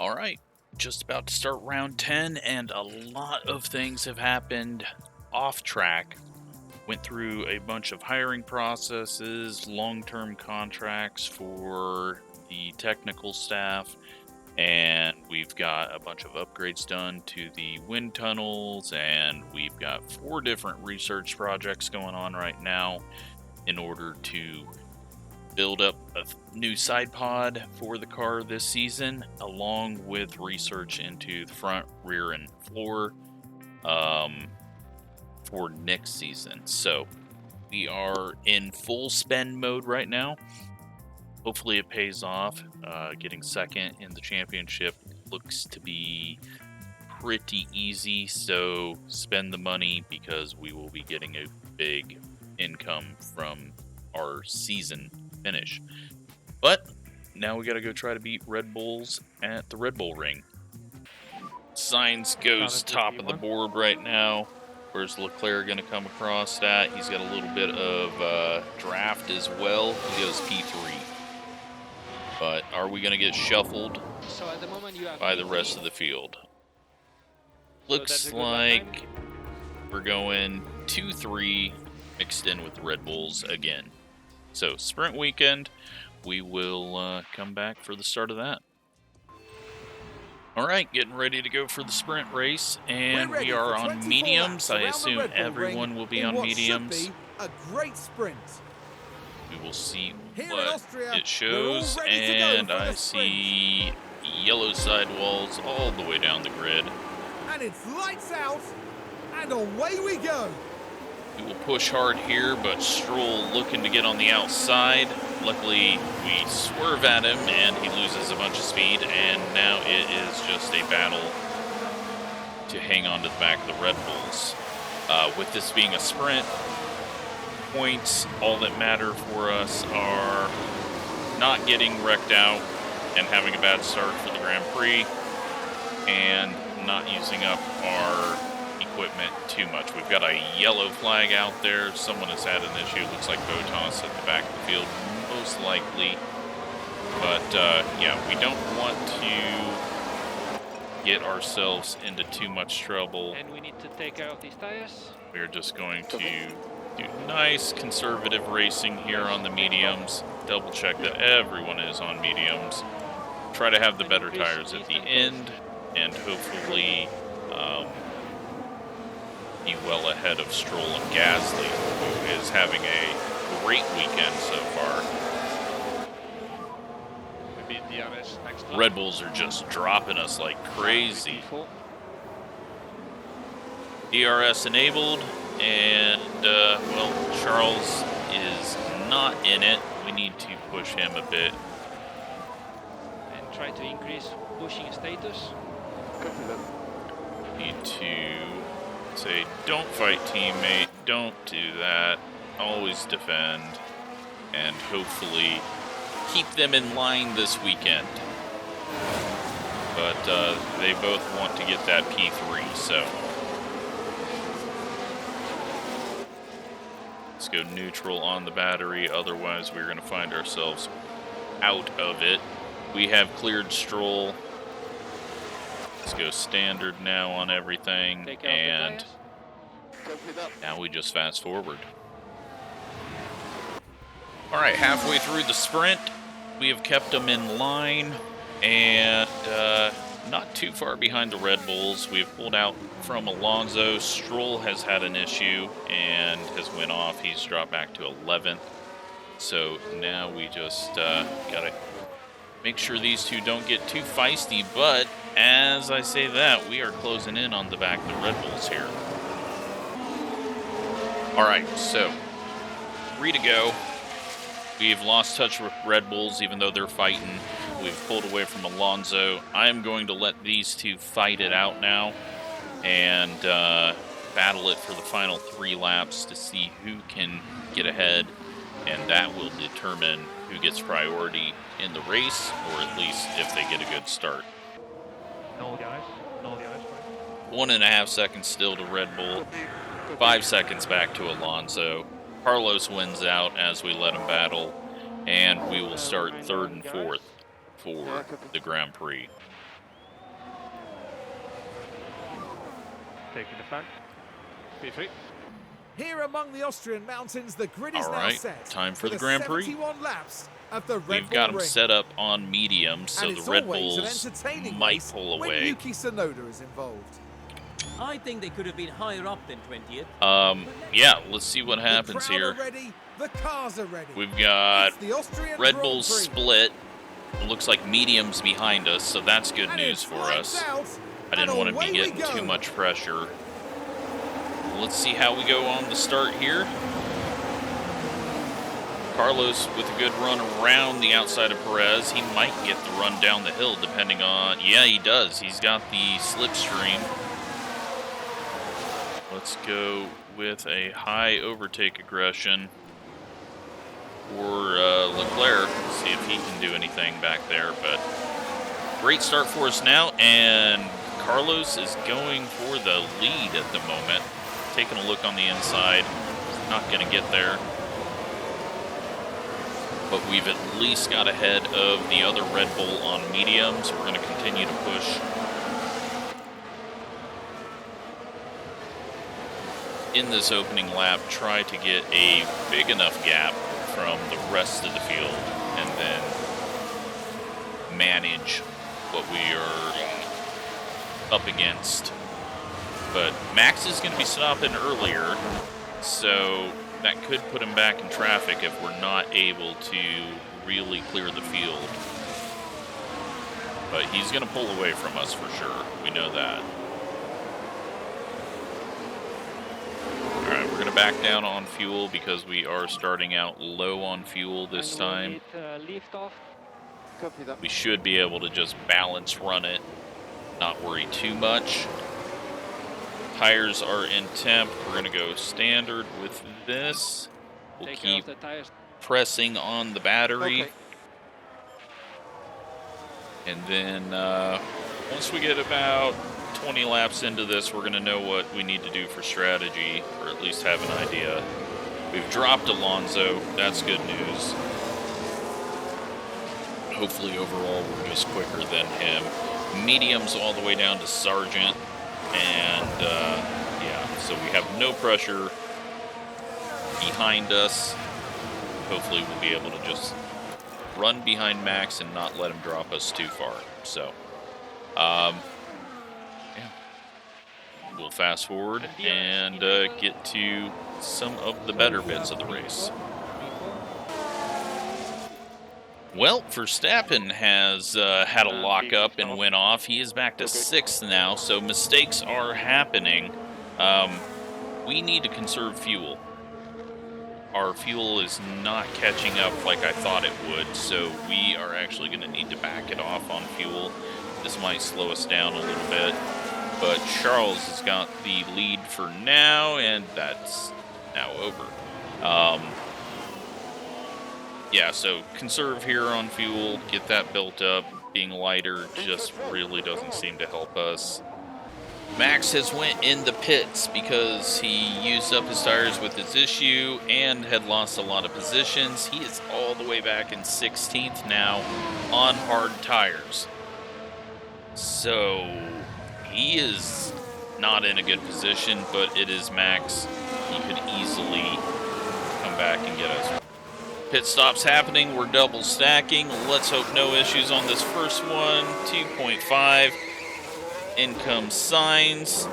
All right, just about to start round 10, and a lot of things have happened off track. Went through a bunch of hiring processes, long-term contracts for the technical staff, and we've got a bunch of upgrades done to the wind tunnels, and we've got 4 different research projects going on right now in order to build up a new side pod for the car this season, along with research into the front, rear, and floor for next season. So we are in full spend mode right now. Hopefully it pays off. Getting second in the championship looks to be pretty easy, so spend the money because we will be getting a big income from our season finish. But now we got to go try to beat Red Bulls at the Red Bull Ring. Sainz goes top of the board right now. Where's Leclerc going to come across that? He's got a little bit of draft as well. He goes P3. But are we going to get shuffled by the rest of the field? Looks like we're going 2-3 mixed in with the Red Bulls again. So, sprint weekend, we will come back for the start of that. All right, getting ready to go for the sprint race, and we are on mediums. I assume everyone will be on mediums. A great sprint. We will see what it shows, and I see yellow sidewalls all the way down the grid. And it's lights out, and away we go. We will push hard here, but Stroll looking to get on the outside. Luckily, we swerve at him, and he loses a bunch of speed, and now it is just a battle to hang on to the back of the Red Bulls. With this being a sprint, points, all that matter for us are not getting wrecked out and having a bad start for the Grand Prix, and not using up our equipment too much. We've got a yellow flag out there. Someone has had an issue. Looks like Hotas at the back of the field, most likely. But yeah, we don't want to get ourselves into too much trouble. And we need to take care of these tires. We're just going to do nice conservative racing here on the mediums. Double check that everyone is on mediums. Try to have the better tires at the end, and hopefully be well ahead of Stroll and Gasly, who is having a great weekend so far. Red Bulls are just dropping us like crazy. DRS enabled, and well, Charles is not in it. We need to push him a bit. And try to increase pushing status. Need to say, don't fight, teammate, don't do that, always defend, and hopefully keep them in line this weekend. But they both want to get that P3, so let's go neutral on the battery, otherwise we're going to find ourselves out of it. We have cleared Stroll. Let's go standard now on everything, and now we just fast forward. All right, halfway through the sprint, we have kept them in line, and not too far behind the Red Bulls. We have pulled out from Alonso. Stroll has had an issue and has went off. He's dropped back to 11th. So now we just gotta make sure these two don't get too feisty, but as I say that, we are closing in on the back of the Red Bulls here. All right, so 3 to go. We've lost touch with Red Bulls, even though they're fighting. We've pulled away from Alonso. I'm going to let these two fight it out now and battle it for the final 3 laps to see who can get ahead, and that will determine who gets priority in the race, or at least if they get a good start. No guys. 1.5 seconds still to Red Bull. 5 seconds back to Alonso. Carlos wins out as we let him battle, and we will start 3rd and 4th for the Grand Prix. Taking the flank. P3. Here among the Austrian mountains, the grid is All now right, set. time for the the Grand Prix. 71 laps of the Red We've Bull got them Ring. set up on medium, so And the it's Red always an Bulls entertaining might race pull when away. Yuki Tsunoda is involved. I think they could have been higher up than 20th. Yeah, let's see what The happens crowd here. are ready, the cars are ready. We've got It's the Austrian Red Grand Bulls Prix. split. It looks like medium's behind us, so that's good And news it's for lights us. out, I didn't and want to away be we getting go. too much pressure. Let's see how we go on the start here. Carlos with a good run around the outside of Perez. He might get the run down the hill depending on... Yeah, he does. He's got the slipstream. Let's go with a high overtake aggression for Leclerc. See if he can do anything back there. But great start for us now. And Carlos is going for the lead at the moment. Taking a look on the inside. Not going to get there. But we've at least got ahead of the other Red Bull on medium, so we're going to continue to push. In this opening lap, try to get a big enough gap from the rest of the field and then manage what we are up against. But Max is going to be stopping earlier, so that could put him back in traffic if we're not able to really clear the field. But he's going to pull away from us for sure. We know that. All right, we're going to back down on fuel because we are starting out low on fuel this time. Lift off. Copy that. We should be able to just balance run it, not worry too much. Tires are in temp. We're going to go standard with this. We'll Take care keep of the tires. pressing on the battery. Okay. And then once we get about 20 laps into this, we're going to know what we need to do for strategy, or at least have an idea. We've dropped Alonso. That's good news. Hopefully overall we're just quicker than him. Medium's all the way down to Sargent. And yeah, so we have no pressure behind us. Hopefully we'll be able to just run behind Max and not let him drop us too far. So, yeah, we'll fast forward and get to some of the better bits of the race. Well, Verstappen has had a lockup and went off. He is back to 6th now, so mistakes are happening. We need to conserve fuel. Our fuel is not catching up like I thought it would, so we are actually going to need to back it off on fuel. This might slow us down a little bit, but Charles has got the lead for now, and that's now over. Yeah, so conserve here on fuel, get that built up. Being lighter just really doesn't seem to help us. Max has went in the pits because he used up his tires with his issue and had lost a lot of positions. He is all the way back in 16th now on hard tires. So he is not in a good position, but it is Max. He could easily come back and get us. Pit stops happening. We're double stacking. Let's hope no issues on this first one. 2.5. In comes Sainz.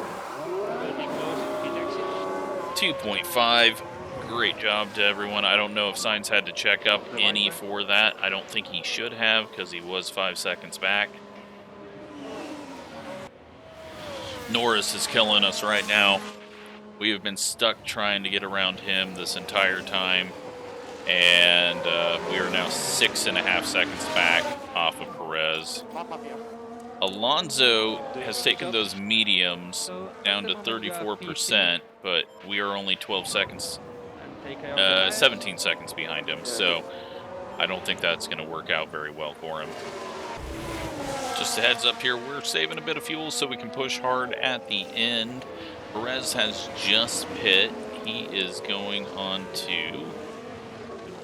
2.5. Great job to everyone. I don't know if Sainz had to check up any for that. I don't think he should have because he was 5 seconds back. Norris is killing us right now. We have been stuck trying to get around him this entire time. And we are now 6.5 seconds back off of Perez. Alonso has taken those mediums down to 34%, but we are only 17 seconds behind him. So I don't think that's going to work out very well for him. Just a heads up here, we're saving a bit of fuel so we can push hard at the end. Perez has just pit. He is going on to...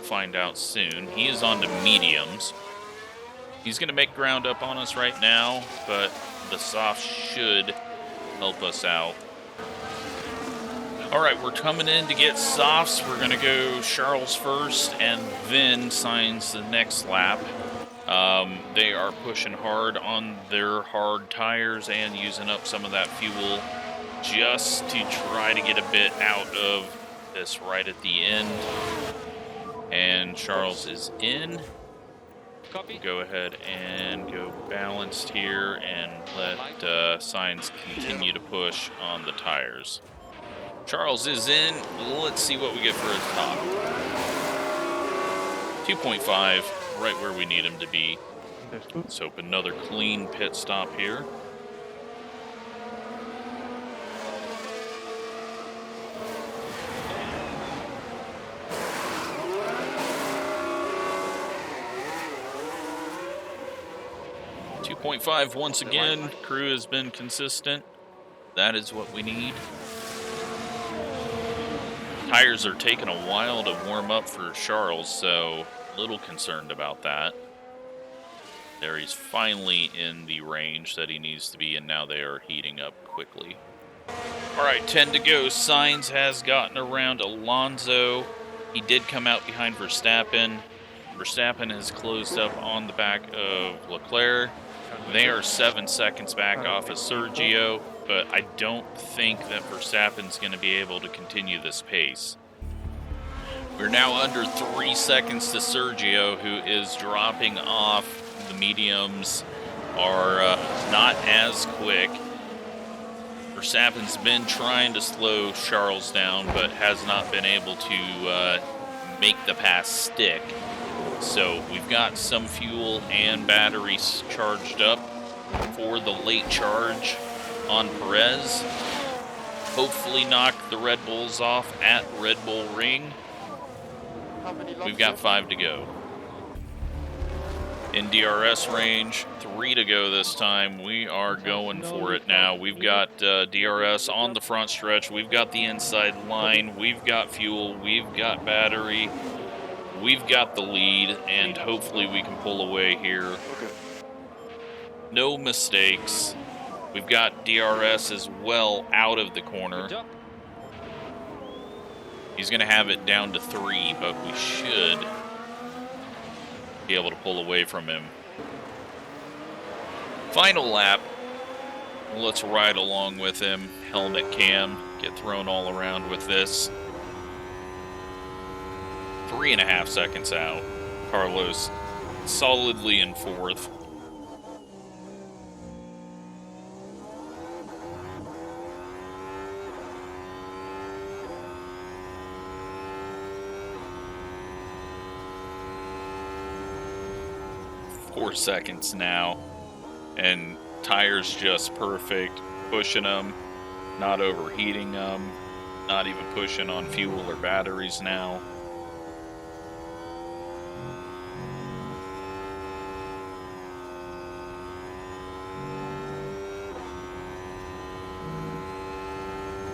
find out soon. He is on to mediums. He's going to make ground up on us right now, but the soft should help us out. All right, we're coming in to get softs. We're going to go Charles first and then Sainz the next lap. They are pushing hard on their hard tires and using up some of that fuel just to try to get a bit out of this right at the end. And Charles is in. Copy. Go ahead and go balanced here and let Sainz continue to push on the tires. Charles is in. Let's see what we get for his top. 2.5, right where we need him to be. Let's hope another clean pit stop here. .5 once again. Crew has been consistent. That is what we need. Tires are taking a while to warm up for Charles, so a little concerned about that. There, he's finally in the range that he needs to be, and now they are heating up quickly. All right, 10 to go. Sainz has gotten around Alonso. He did come out behind Verstappen. Verstappen has closed up on the back of Leclerc. They are 7 seconds back off of Sergio, but I don't think that Verstappen's going to be able to continue this pace. We're now under 3 seconds to Sergio, who is dropping off. The mediums are not as quick. Verstappen's been trying to slow Charles down, but has not been able to make the pass stick. So we've got some fuel and batteries charged up for the late charge on Perez. Hopefully knock the Red Bulls off at Red Bull Ring. We've got 5 to go. In DRS range, 3 to go this time. We are going for it now. We've got DRS on the front stretch. We've got the inside line. We've got fuel. We've got battery. We've got the lead, and hopefully we can pull away here. No mistakes. We've got DRS as well out of the corner. He's going to have it down to 3, but we should be able to pull away from him. Final lap. Let's ride along with him. Helmet cam. Get thrown all around with this. 3.5 seconds out. Carlos solidly in 4th. Four seconds now, and tires just perfect. Pushing them, not overheating them, not even pushing on fuel or batteries now.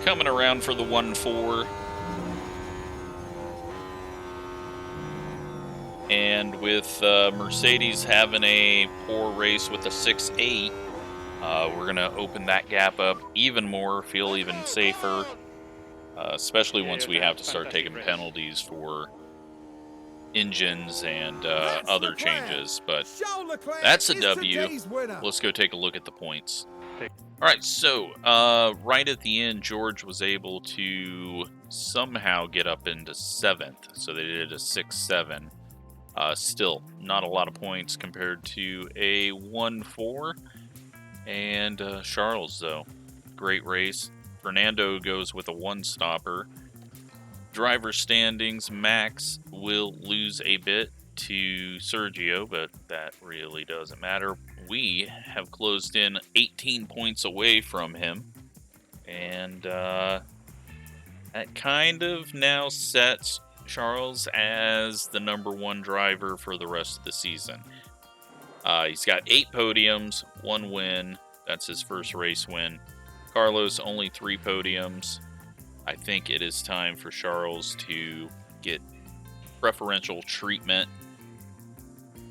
Coming around for the 1-4. And with Mercedes having a poor race with a 6.8, we're going to open that gap up even more, feel even safer, especially once we have to start taking penalties for engines and other changes. But that's a W. Let's go take a look at the points. All right, so right at the end, George was able to somehow get up into 7th. So they did a 6-7. Still, not a lot of points compared to a 1-4. And Charles, though, great race. Fernando goes with a 1-stopper. Driver standings, Max will lose a bit to Sergio, but that really doesn't matter. We have closed in 18 points away from him. And that kind of now sets Charles as the #1 driver for the rest of the season. He's got 8 podiums, 1 win. That's his first race win. Carlos, only 3 podiums. I think it is time for Charles to get preferential treatment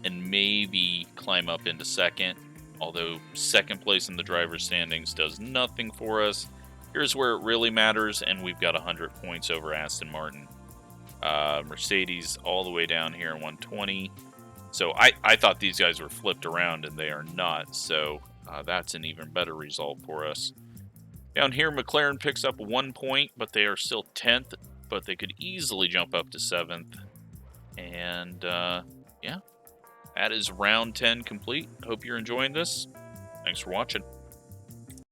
and maybe climb up into 2nd. Although 2nd place in the driver's standings does nothing for us. here's where it really matters, and we've got 100 points over Aston Martin. Mercedes all the way down here, 120. So I thought these guys were flipped around, and they are not. So that's an even better result for us. Down here, McLaren picks up 1 point, but they are still 10th. But they could easily jump up to 7th. And yeah, that is round 10 complete. Hope you're enjoying this. Thanks for watching.